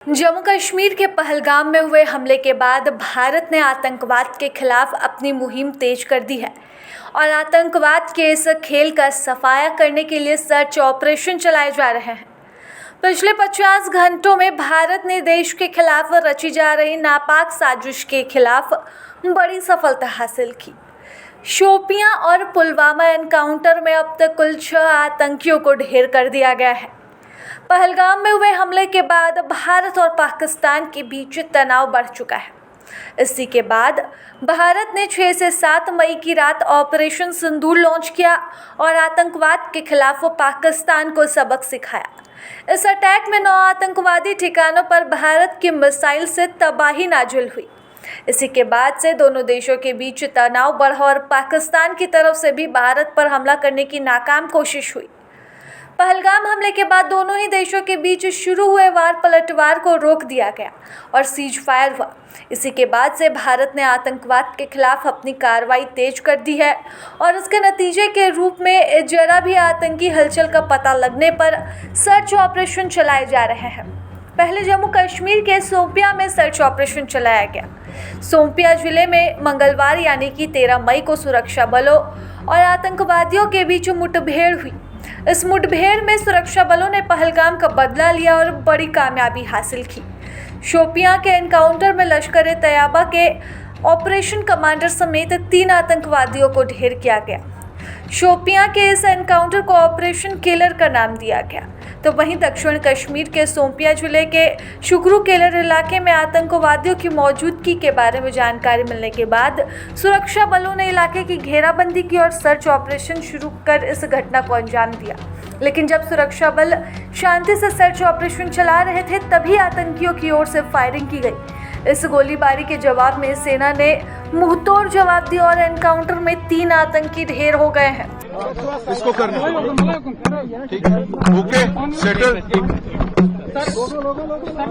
जम्मू कश्मीर के पहलगाम में हुए हमले के बाद भारत ने आतंकवाद के खिलाफ अपनी मुहिम तेज कर दी है और आतंकवाद के इस खेल का सफाया करने के लिए सर्च ऑपरेशन चलाए जा रहे हैं। पिछले 50 घंटों में भारत ने देश के खिलाफ रची जा रही नापाक साजिश के खिलाफ बड़ी सफलता हासिल की। शोपियां और पुलवामा एनकाउंटर में अब तक कुल 6 आतंकियों को ढेर कर दिया गया है। पहलगाम में हुए हमले के बाद भारत और पाकिस्तान के बीच तनाव बढ़ चुका है। इसी के बाद भारत ने 6 से 7 मई की रात ऑपरेशन सिंदूर लॉन्च किया और आतंकवाद के खिलाफ पाकिस्तान को सबक सिखाया। इस अटैक में 9 आतंकवादी ठिकानों पर भारत की मिसाइल से तबाही नाजिल हुई। इसी के बाद से दोनों देशों के बीच तनाव बढ़ा और पाकिस्तान की तरफ से भी भारत पर हमला करने की नाकाम कोशिश हुई। पहलगाम हमले के बाद दोनों ही देशों के बीच शुरू हुए वार पलटवार को रोक दिया गया और सीज फायर हुआ। इसी के बाद से भारत ने आतंकवाद के खिलाफ अपनी कार्रवाई तेज कर दी है और उसके नतीजे के रूप में जरा भी आतंकी हलचल का पता लगने पर सर्च ऑपरेशन चलाए जा रहे हैं। पहले जम्मू कश्मीर के शोपियां में सर्च ऑपरेशन चलाया गया। शोपियां जिले में मंगलवार यानी कि 13 मई को सुरक्षा बलों और आतंकवादियों के बीच मुठभेड़ हुई। इस मुठभेड़ में सुरक्षा बलों ने पहलगाम का बदला लिया और बड़ी कामयाबी हासिल की। शोपियां के एनकाउंटर में लश्कर-ए-तैयबा के ऑपरेशन कमांडर समेत 3 आतंकवादियों को ढेर किया गया। शोपियां के इस एनकाउंटर को ऑपरेशन केलर का नाम दिया गया। तो वहीं दक्षिण कश्मीर के शोपियां जिले के शुक्रू केलर इलाके में आतंकवादियों की मौजूदगी के बारे में जानकारी मिलने के बाद सुरक्षा बलों ने इलाके की घेराबंदी की और सर्च ऑपरेशन शुरू कर इस घटना को अंजाम दिया। लेकिन जब सुरक्षा बल शांति से सर्च ऑपरेशन चला रहे थे तभी आतंकियों की ओर से फायरिंग की गई। इस गोलीबारी के जवाब में सेना ने मुंहतोड़ जवाब दिया और एनकाउंटर में 3 आतंकी ढेर हो गए हैं। इसको करना ठीक है, ओके सेटल।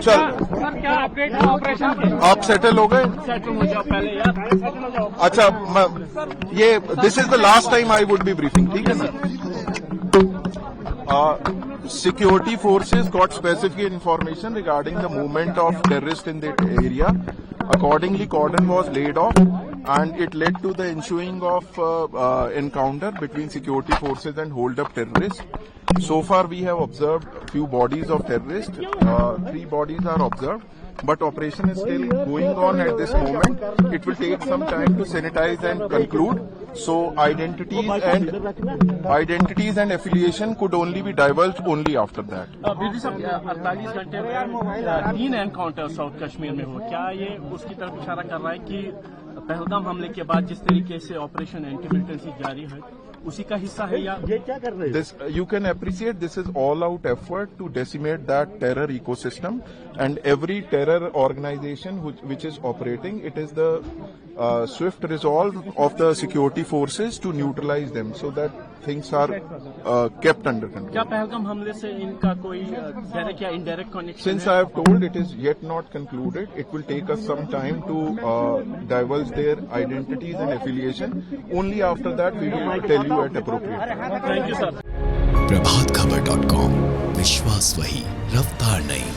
चल क्या अपडेट है ऑपरेशन की? आप सेटल हो गए? सेटल हो जाओ पहले यार। अच्छा, ये this is the last time I would be briefing, ठीक है ना? Security forces got specific information regarding the movement of terrorists in that area. Accordingly, cordon was laid off and it led to the ensuing of encounter between security forces and hold-up terrorists. So far, we have observed few bodies of terrorists. 3 bodies are observed, but operation is still going on at this moment. It will take some time to sanitize and conclude. So identities and affiliation could only be divulged only after that. 48 घंटे में 3 encounter south Kashmir में हो, क्या ये उसकी तरफ इशारा कर रहा है कि पहलगाम हमले के बाद जिस तरीके से ऑपरेशन एंटी मिलिटेंसी जारी है उसी का हिस्सा है या ये क्या कर रहे हैं? This you can appreciate. This is all-out effort to decimate that terror ecosystem, and every terror organization which is operating, it is the swift resolve of the security forces to neutralize them, so that things are kept under control. क्या पहलगाम हमले से इनका कोई direct या indirect connection? Since I have told, it is yet not concluded. It will take us some time to divulge their identities and affiliation. Only after that we will tell you at appropriate time. Thank you sir. प्रभातखबर.com, विश्वास वही, रफ्तार नहीं।